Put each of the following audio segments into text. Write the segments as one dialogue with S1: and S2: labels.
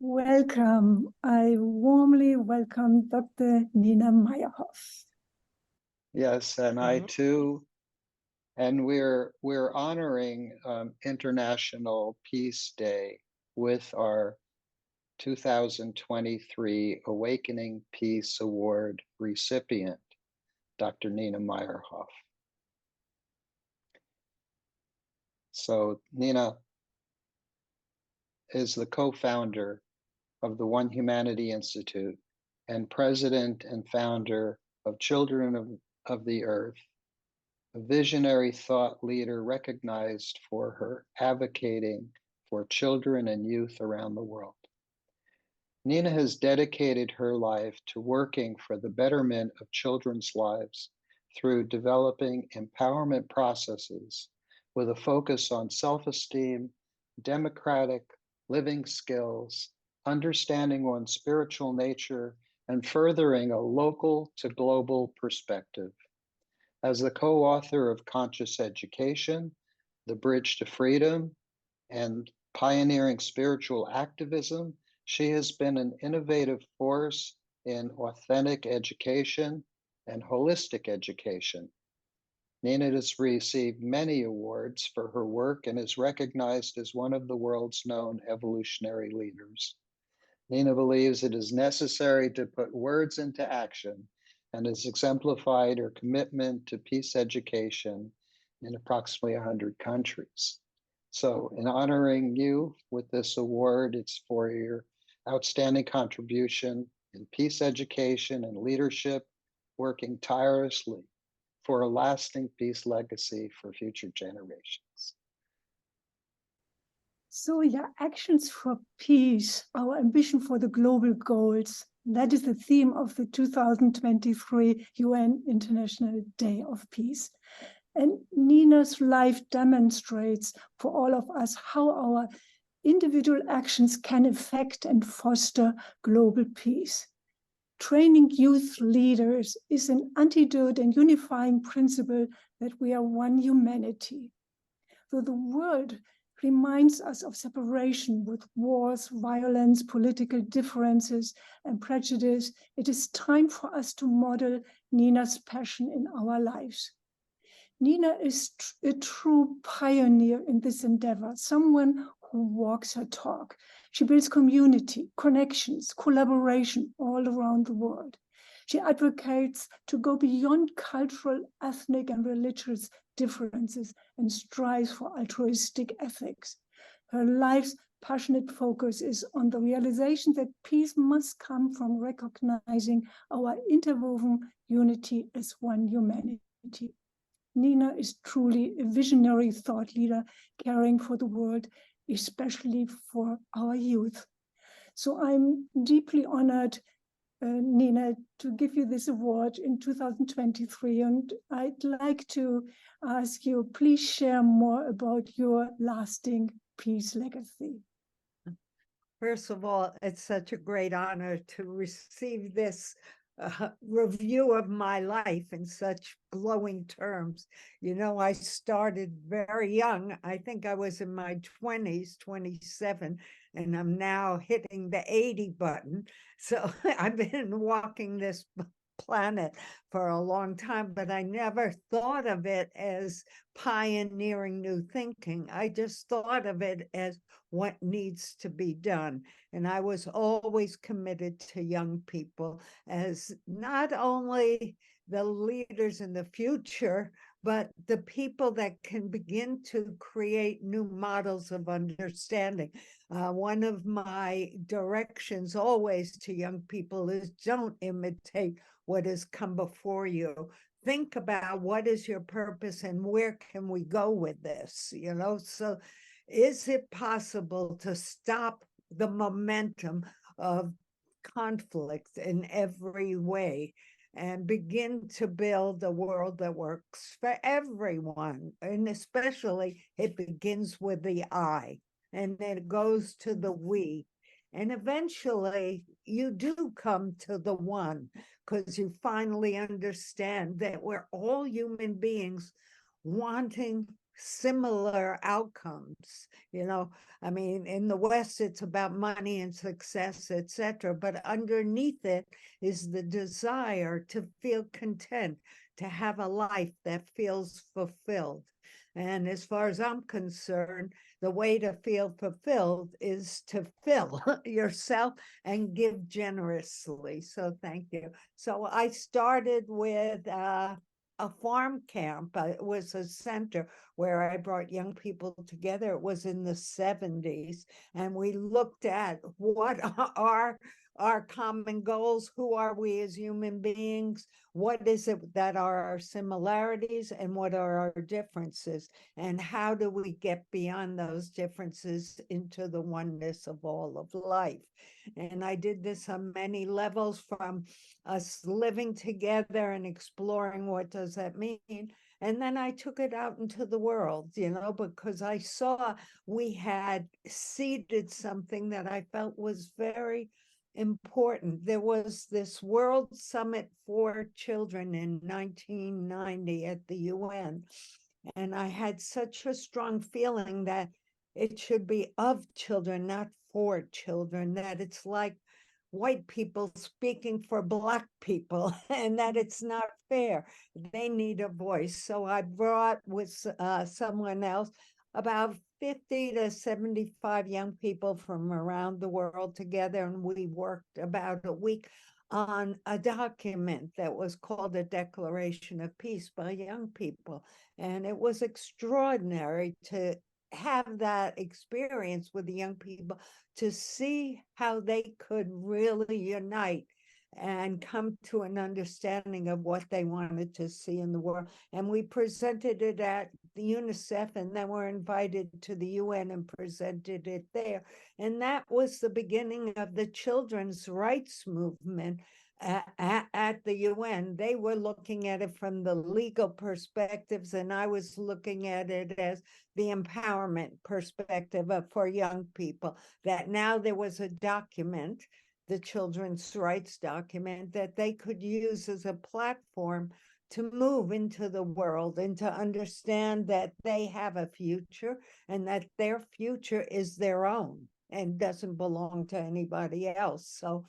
S1: Welcome. I warmly welcome Dr. Nina Meyerhof.
S2: Yes, and I too. And we're honoring International Peace Day with our 2023 Awakening Peace Award recipient, Dr. Nina Meyerhof. So Nina is the co-founder of the One Humanity Institute and president and founder of Children of the Earth, a visionary thought leader recognized for her advocating for children and youth around the world. Nina has dedicated her life to working for the betterment of children's lives through developing empowerment processes with a focus on self-esteem, democratic living skills, understanding one's spiritual nature, and furthering a local to global perspective. As the co-author of Conscious Education, The Bridge to Freedom, and Pioneering Spiritual Activism, she has been an innovative force in authentic education and holistic education. Nina has received many awards for her work and is recognized as one of the world's known evolutionary leaders. Nina believes it is necessary to put words into action and has exemplified her commitment to peace education in approximately 100 countries. So in honoring you with this award, it's for your outstanding contribution in peace education and leadership, working tirelessly for a lasting peace legacy for future generations.
S1: So yeah, actions for peace, our ambition for the global goals. That is the theme of the 2023 UN International Day of Peace. And Nina's life demonstrates for all of us how our individual actions can affect and foster global peace. Training youth leaders is an antidote and unifying principle that we are one humanity. So the world reminds us of separation with wars, violence, political differences, and prejudice. It is time for us to model Nina's passion in our lives. Nina is a true pioneer in this endeavor, someone who walks her talk. She builds community, connections, collaboration all around the world. She advocates to go beyond cultural, ethnic, and religious differences and strives for altruistic ethics. Her life's passionate focus is on the realization that peace must come from recognizing our interwoven unity as one humanity. Nina is truly a visionary thought leader caring for the world, especially for our youth. So I'm deeply honored, Nina, to give you this award in 2023. And I'd like to ask you, please share more about your lasting peace legacy.
S3: First of all, it's such a great honor to receive this review of my life in such glowing terms. You know, I started very young. I think I was in my 20s, 27, and I'm now hitting the 80 button. So I've been walking this planet for a long time, but I never thought of it as pioneering new thinking. I just thought of it as what needs to be done. And I was always committed to young people as not only the leaders in the future, but the people that can begin to create new models of understanding. One of my directions always to young people is don't imitate what has come before you. Think about what is your purpose and where can we go with this, you know? So is it possible to stop the momentum of conflict in every way and begin to build a world that works for everyone? And especially it begins with the I, and then it goes to the we. And eventually you do come to the one, because you finally understand that we're all human beings wanting similar outcomes. I mean, in the West, it's about money and success, etc. But underneath it is the desire to feel content, to have a life that feels fulfilled. And as far as I'm concerned, the way to feel fulfilled is to fill yourself and give generously. So thank you. So I started with a farm camp. It was a center where I brought young people together. It was in the 70s. And we looked at what are our common goals, who are we as human beings, what is it that are our similarities, and what are our differences, and how do we get beyond those differences into the oneness of all of life. And I did this on many levels, from us living together and exploring what does that mean. And then I took it out into the world, because I saw we had seeded something that I felt was very important. There was this World Summit for Children in 1990 at the UN. And I had such a strong feeling that it should be of children, not for children, that it's like white people speaking for Black people, and that it's not fair. They need a voice. So I brought with someone else about 50 to 75 young people from around the world together, and we worked about a week on a document that was called a Declaration of Peace by young people. And it was extraordinary to have that experience with the young people, to see how they could really unite and come to an understanding of what they wanted to see in the world. And we presented it at the UNICEF, and then we're invited to the UN and presented it there. And that was the beginning of the children's rights movement at the UN. They were looking at it from the legal perspectives, and I was looking at it as the empowerment perspective for young people, that now there was a document, the children's rights document, that they could use as a platform to move into the world and to understand that they have a future, and that their future is their own and doesn't belong to anybody else. So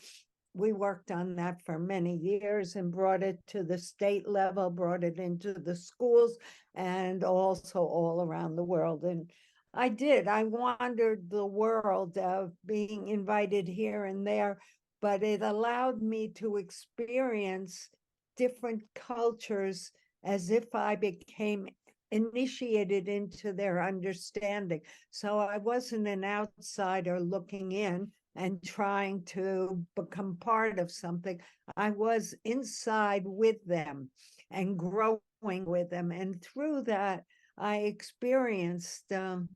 S3: we worked on that for many years and brought it to the state level, brought it into the schools, and also all around the world. And I wandered the world, being invited here and there, but it allowed me to experience different cultures as if I became initiated into their understanding. So I wasn't an outsider looking in and trying to become part of something. I was inside with them and growing with them. And through that, I experienced the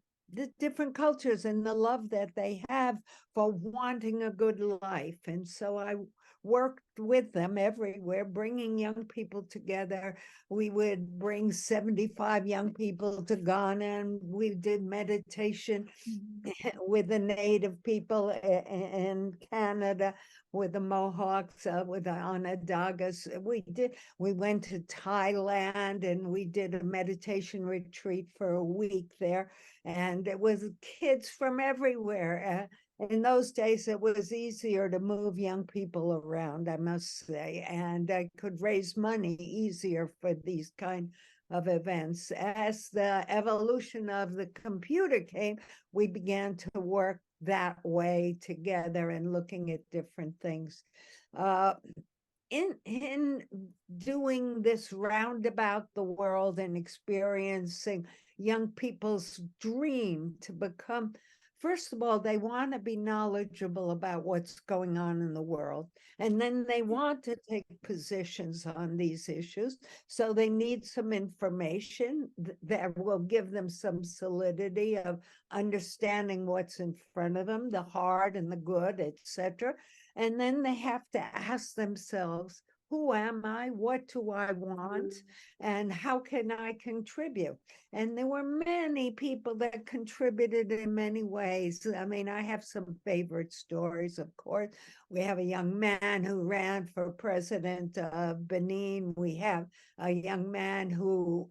S3: different cultures and the love that they have for wanting a good life. And so I worked with them everywhere, bringing young people together. We would bring 75 young people to Ghana, and we did meditation with the native people in Canada, with the Mohawks, with the Onondagas. We went to Thailand, and we did a meditation retreat for a week there. And it was kids from everywhere. In those days, it was easier to move young people around, I must say, and I could raise money easier for these kind of events. As the evolution of the computer came, we began to work that way together and looking at different things. In doing this roundabout the world and experiencing young people's dream to become, first of all, they want to be knowledgeable about what's going on in the world. And then they want to take positions on these issues. So they need some information that will give them some solidity of understanding what's in front of them, the hard and the good, etc. And then they have to ask themselves, who am I? What do I want? And how can I contribute? And there were many people that contributed in many ways. I mean, I have some favorite stories, of course. We have a young man who ran for president of Benin. We have a young man who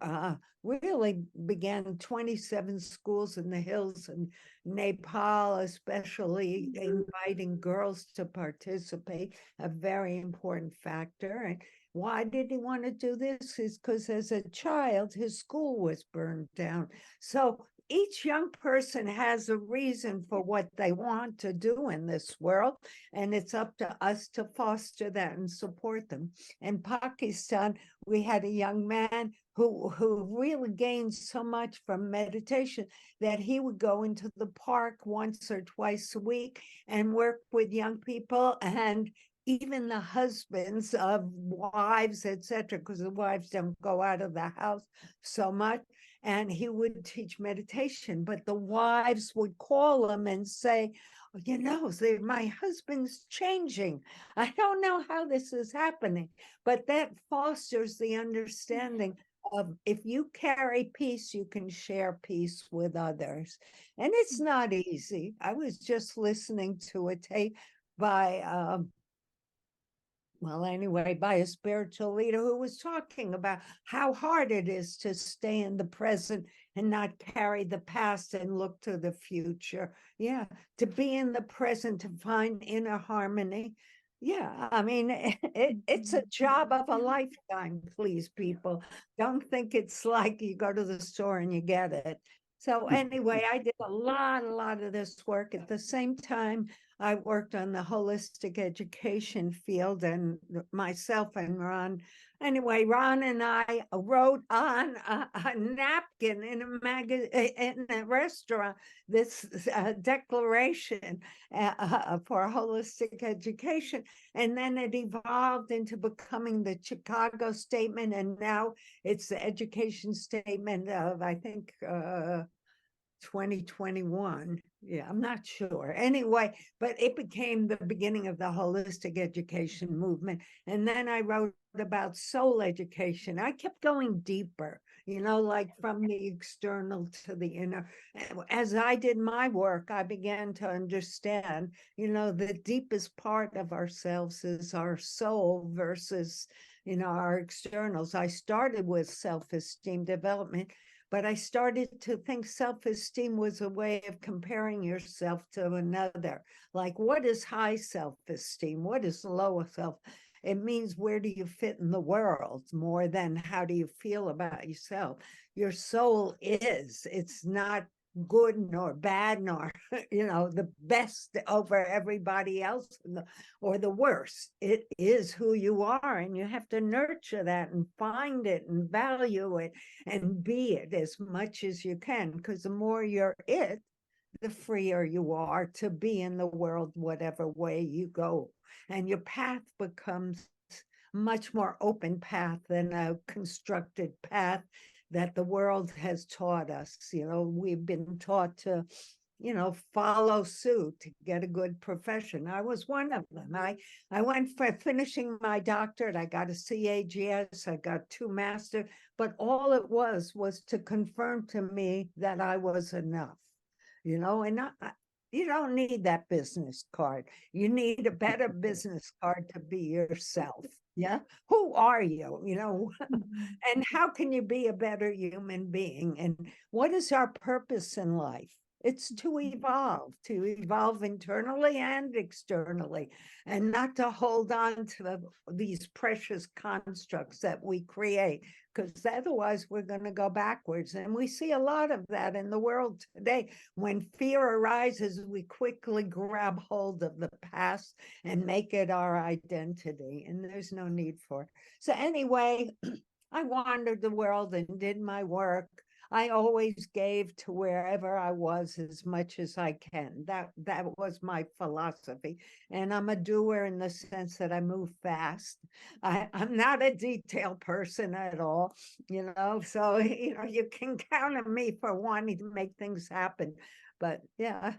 S3: really began 27 schools in the hills in Nepal, especially inviting girls to participate, a very important factor. And why did he want to do this? Is because as a child, his school was burned down. So each young person has a reason for what they want to do in this world, and it's up to us to foster that and support them. In Pakistan, we had a young man who really gained so much from meditation that he would go into the park once or twice a week and work with young people, and even the husbands of wives, etc., because the wives don't go out of the house so much. And he would teach meditation, but the wives would call him and say, you know, my husband's changing. I don't know how this is happening, but that fosters the understanding of if you carry peace, you can share peace with others. And it's not easy. I was just listening to a tape by well, anyway, by a spiritual leader who was talking about how hard it is to stay in the present and not carry the past and look to the future. Yeah, to be in the present, to find inner harmony. Yeah, I mean, it's a job of a lifetime, please, people. Don't think it's like you go to the store and you get it. So anyway, I did a lot of this work. At the same time, I worked on the holistic education field, and myself and Ron. Anyway, Ron and I wrote on a napkin in in a restaurant this declaration for holistic education, and then it evolved into becoming the Chicago Statement, and now it's the education statement of, I think, 2021. Yeah, I'm not sure. Anyway, but it became the beginning of the holistic education movement. And then I wrote about soul education. I kept going deeper, you know, like from the external to the inner. As I did my work, I began to understand, you know, the deepest part of ourselves is our soul versus, you know, our externals. I started with self-esteem development, but I started to think self-esteem was a way of comparing yourself to another. Like, what is high self-esteem? What is low self? It means, where do you fit in the world, more than how do you feel about yourself? Your soul is, it's not good nor bad, nor, you know, the best over everybody else, or the worst. It is who you are, and you have to nurture that and find it and value it and be it as much as you can, because the more you're it, the freer you are to be in the world, whatever way you go. And your path becomes much more open path than a constructed path that the world has taught us. You know, we've been taught to, you know, follow suit to get a good profession. I was one of them. I went for finishing my doctorate. I got a CAGS. I got 2 masters, but all it was to confirm to me that I was enough, you know, and you don't need that business card. You need a better business card to be yourself. Yeah. Who are you? You know, and how can you be a better human being? And what is our purpose in life? It's to evolve internally and externally, and not to hold on to these precious constructs that we create, because otherwise we're going to go backwards. And we see a lot of that in the world today. When fear arises, we quickly grab hold of the past and make it our identity, and there's no need for it. So anyway, I wandered the world and did my work. I always gave to wherever I was as much as I can. That was my philosophy. And I'm a doer in the sense that I move fast. I'm not a detail person at all, you know, so, you know, you can count on me for wanting to make things happen. But yeah,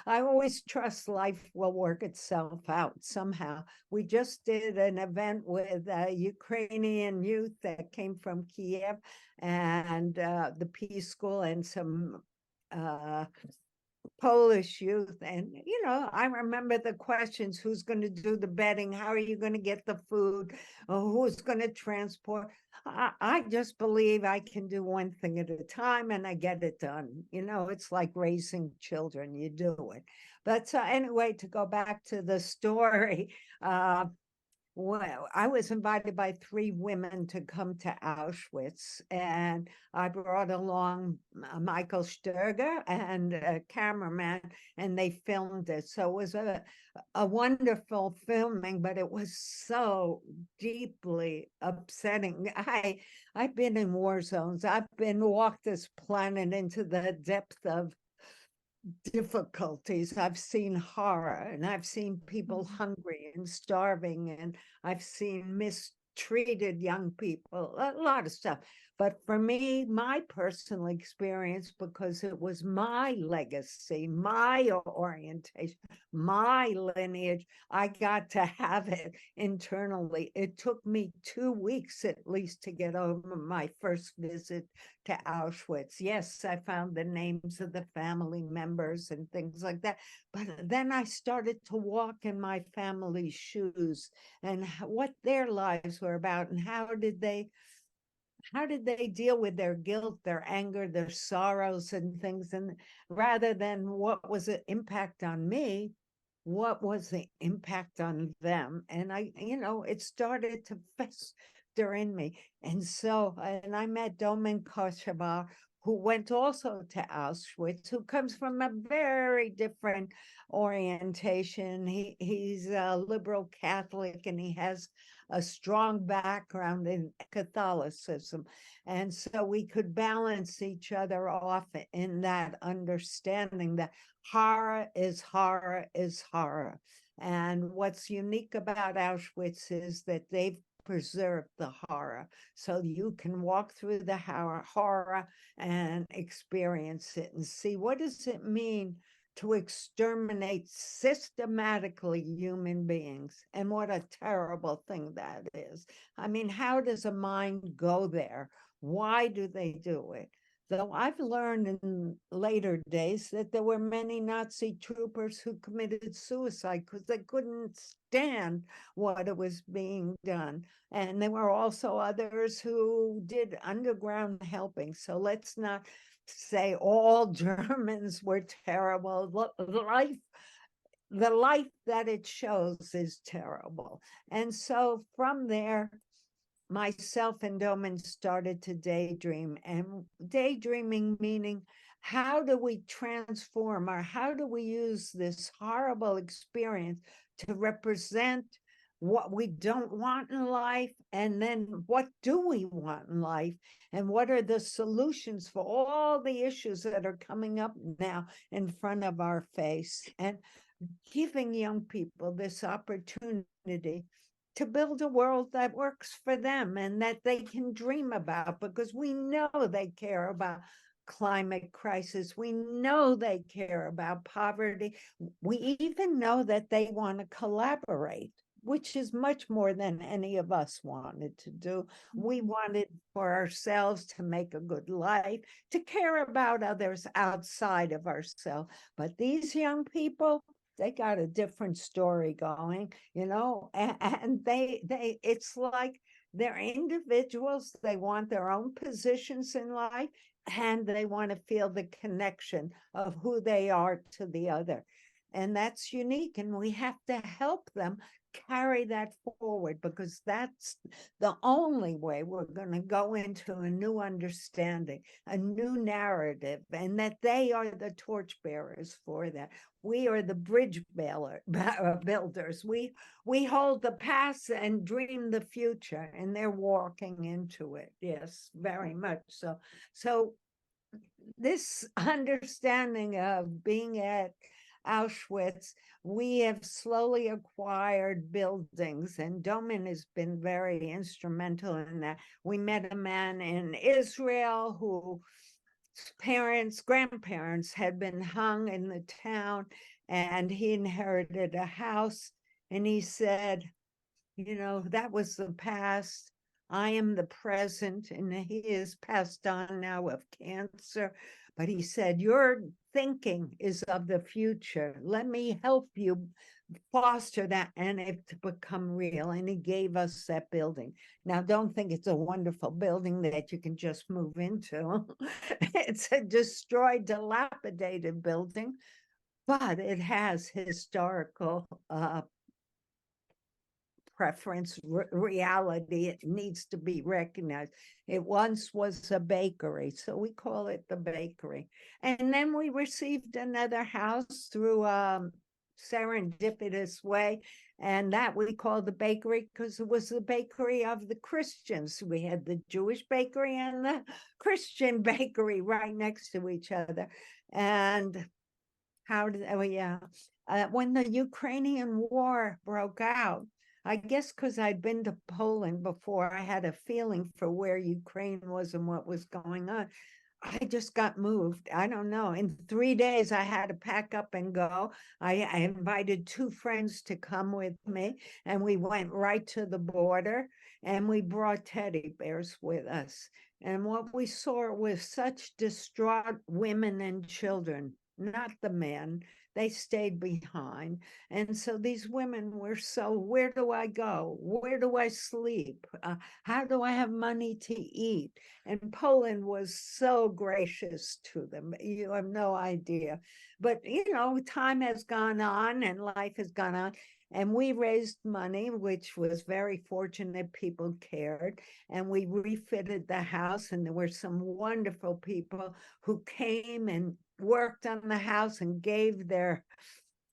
S3: I always trust life will work itself out somehow. We just did an event with Ukrainian youth that came from Kiev and the Peace School and some Polish youth. And, I remember the questions: who's going to do the bedding? How are you going to get the food? Who's going to transport? I just believe I can do one thing at a time and I get it done. It's like raising children, you do it. But anyway, to go back to the story, well, I was invited by 3 women to come to Auschwitz, and I brought along Michael Sturger and a cameraman, and they filmed it. So it was a wonderful filming, but it was so deeply upsetting. I've been in war zones. I've walked this planet into the depth of difficulties. I've seen horror, and I've seen people hungry and starving, and I've seen mistreated young people, a lot of stuff. But for me, my personal experience, because it was my legacy, my orientation, my lineage, I got to have it internally. It took me 2 weeks at least to get over my first visit to Auschwitz. Yes, I found the names of the family members and things like that. But then I started to walk in my family's shoes and what their lives were about, and how did they deal with their guilt, their anger, their sorrows and things. And rather than what was the impact on me, what was the impact on them? And it started to fester in me. And so, and I met Domen Kochevar, who went also to Auschwitz, who comes from a very different orientation. He's a liberal Catholic, and he has a strong background in Catholicism. And so we could balance each other off in that understanding that horror is horror is horror. And what's unique about Auschwitz is that they've preserved the horror. So you can walk through the horror and experience it and see, what does it mean to exterminate systematically human beings? And what a terrible thing that is. I mean, how does a mind go there? Why do they do it? Though I've learned in later days that there were many Nazi troopers who committed suicide because they couldn't stand what was being done. And there were also others who did underground helping. So let's not say all Germans were terrible. The life that it shows is terrible. And so from there, myself and Domen started to daydream, and daydreaming meaning, how do we transform, or how do we use this horrible experience to represent what we don't want in life, and then what do we want in life, and what are the solutions for all the issues that are coming up now in front of our face, and giving young people this opportunity to build a world that works for them and that they can dream about, because we know they care about climate crisis. We know they care about poverty. We even know that they want to collaborate, which is much more than any of us wanted to do. We wanted for ourselves to make a good life, to care about others outside of ourselves. But these young people, they got a different story going, and it's like they're individuals. They want their own positions in life, and they want to feel the connection of who they are to the other. And that's unique, and we have to help them carry that forward, because that's the only way we're going to go into a new understanding, a new narrative, and that they are the torchbearers for that. We are the bridge builders. We hold the past and dream the future, and they're walking into it. Yes, very much so. So this understanding of being at Auschwitz, we have slowly acquired buildings, and Domen has been very instrumental in that. We met a man in Israel who parents, grandparents had been hung in the town, and he inherited a house. And he said, you know, that was the past. I am the present, and he is passed on now of cancer. But he said, your thinking is of the future. Let me help you foster that and it to become real. And he gave us that building. Now, don't think it's a wonderful building that you can just move into. It's a destroyed, dilapidated building, but it has historical preference, reality. It needs to be recognized. It once was a bakery, so we call it the bakery. And then we received another house through serendipitous way, and that we called the bakery because it was the bakery of the Christians. We had the Jewish bakery and the Christian bakery right next to each other. And how did, oh yeah, when the Ukrainian war broke out, I guess because I'd been to Poland before, I had a feeling for where Ukraine was and what was going on. I just got moved. I don't know. In 3 days, I had to pack up and go. I invited 2 friends to come with me, and we went right to the border, and we brought teddy bears with us. And what we saw was such distraught women and children, not the men. They stayed behind. And so these women were so, where do I go? Where do I sleep? How do I have money to eat? And Poland was so gracious to them. You have no idea. But, you know, time has gone on and life has gone on. And we raised money, which was very fortunate. People cared. And we refitted the house. And there were some wonderful people who came and worked on the house and gave their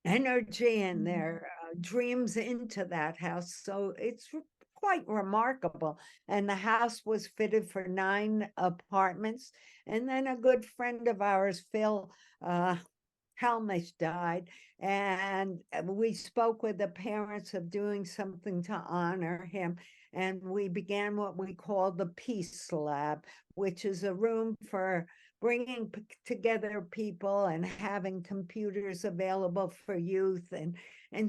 S3: energy and their dreams into that house. So it's quite remarkable. And the house was fitted for 9 apartments. And then a good friend of ours, Phil Helmish, died. And we spoke with the parents of doing something to honor him. And we began what we call the Peace Lab, which is a room for bringing together people and having computers available for youth and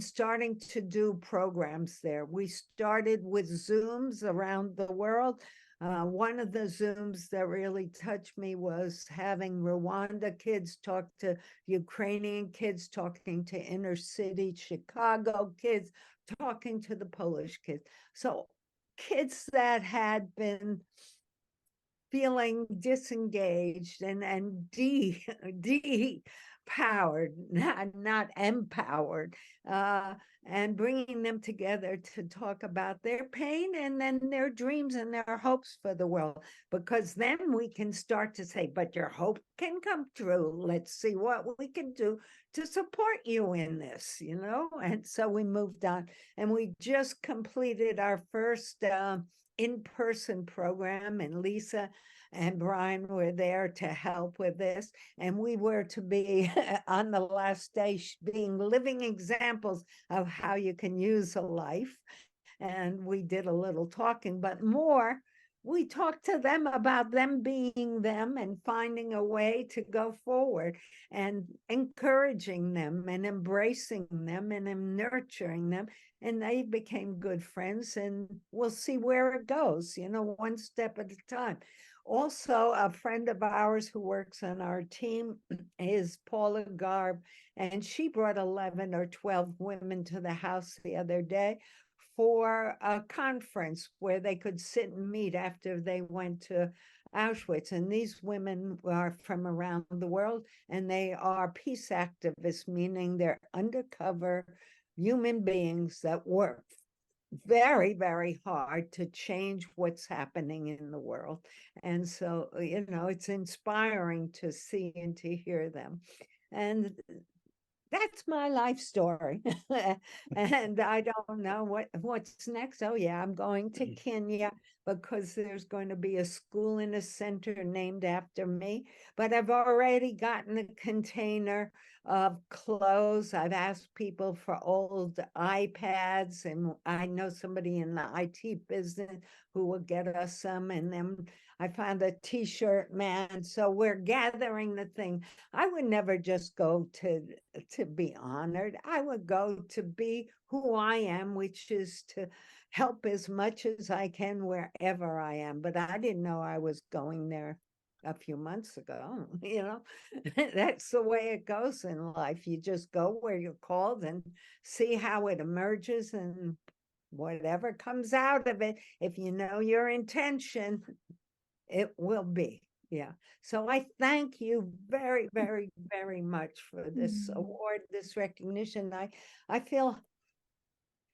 S3: starting to do programs there. We started with Zooms around the world. One of the Zooms that really touched me was having Rwanda kids talk to Ukrainian kids, talking to inner city Chicago kids, talking to the Polish kids. So kids that had been feeling disengaged and de-powered, not empowered, and bringing them together to talk about their pain and then their dreams and their hopes for the world. Because then we can start to say, but your hope can come true. Let's see what we can do to support you in this, you know? And so we moved on, and we just completed our first in-person program, and Lisa and Brian were there to help with this. And we were to be on the last day being living examples of how you can use a life. And we did a little talking, but more, we talked to them about them being them and finding a way to go forward and encouraging them and embracing them and nurturing them. And they became good friends, and we'll see where it goes, you know, one step at a time. Also, a friend of ours who works on our team is Paula Garb, and she brought 11 or 12 women to the house the other day for a conference where they could sit and meet after they went to Auschwitz. And these women are from around the world, and they are peace activists, meaning they're undercover human beings that work very, very hard to change what's happening in the world. And so, you know, it's inspiring to see and to hear them. And that's my life story. And I don't know what's next. Oh yeah, I'm going to Kenya because there's going to be a school in a center named after me. But I've already gotten a container of clothes. I've asked people for old iPads, and I know somebody in the IT business who will get us some. And then I found a t-shirt man. So we're gathering the thing. I would never just go to be honored. I would go to be who I am, which is to help as much as I can wherever I am. But I didn't know I was going there a few months ago. That's the way it goes in life. You just go where you're called and see how it emerges, and whatever comes out of it, if you know your intention, it will be. Yeah. So I thank you very, very, very much for this award, this recognition. I feel,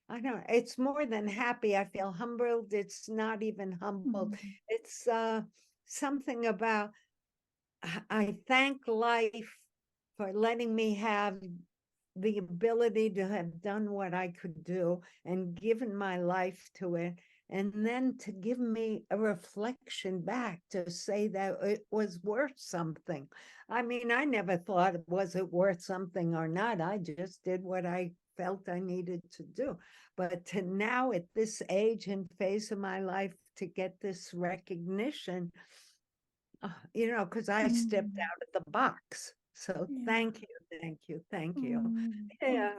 S3: I don't know, it's more than happy. I feel humbled. It's not even humbled. It's something about, I thank life for letting me have the ability to have done what I could do and given my life to it. And then to give me a reflection back to say that it was worth something. I mean, I never thought, was it worth something or not? I just did what I felt I needed to do. But to now at this age and phase of my life to get this recognition, because I stepped out of the box. So thank you, thank you, thank you. Yeah,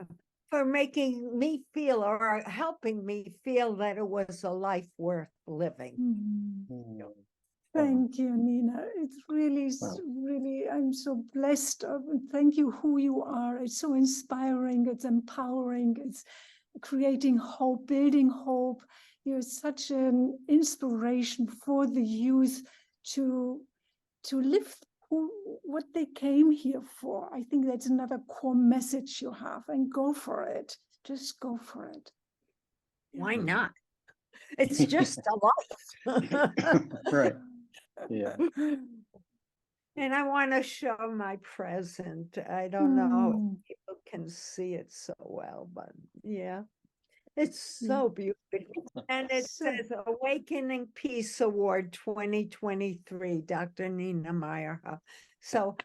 S3: for making me feel, or helping me feel, that it was a life worth living.
S1: Thank you, Nina. It's really, really, I'm so blessed. Thank you who you are. It's so inspiring. It's empowering. It's creating hope, building hope. You're such an inspiration for the youth to live what they came here for. I think that's another core message you have, and go for it. Just go for it.
S3: Why not? It's just a life.
S2: Right. Yeah.
S3: And I want to show my present. I don't know if people can see it so well, but yeah. It's so beautiful. And it says Awakening Peace Award 2023, Dr. Nina Meyerhof. So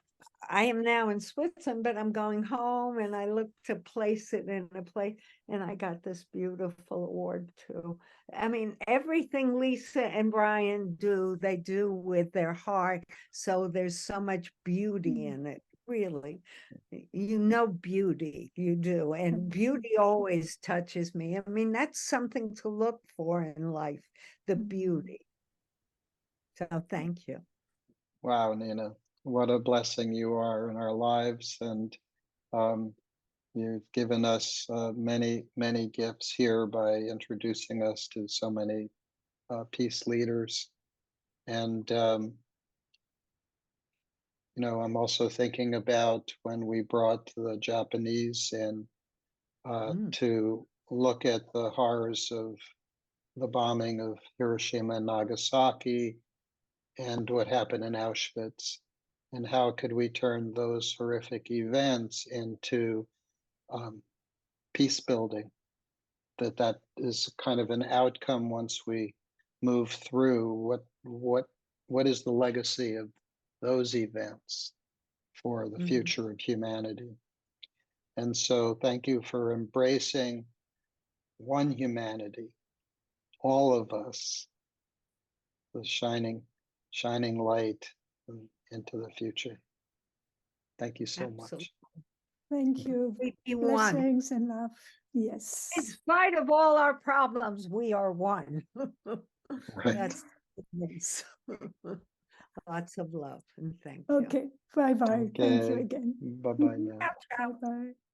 S3: I am now in Switzerland, but I'm going home, and I look to place it in a place, and I got this beautiful award too. I mean, everything Lisa and Brian do, they do with their heart. So there's so much beauty in it. Really, beauty, you do, and beauty always touches me. I mean, that's something to look for in life, the beauty. So thank you.
S2: Wow, Nina, what a blessing you are in our lives, and you've given us many, many gifts here by introducing us to so many peace leaders. And I'm also thinking about when we brought the Japanese in to look at the horrors of the bombing of Hiroshima and Nagasaki and what happened in Auschwitz, and how could we turn those horrific events into peace building, that is kind of an outcome once we move through. What is the legacy of those events for the future of humanity? And so thank you for embracing one humanity, all of us, the shining light into the future. Thank you so much.
S1: Thank you. Blessings and love. Yes.
S3: In spite of all our problems, we are one.
S2: Right.
S3: That's nice. Lots of love, and thank you.
S1: Okay. Bye-bye.
S2: Okay.
S1: Thank you again.
S2: Bye-bye now.
S3: Ciao, ciao.
S1: Bye-bye.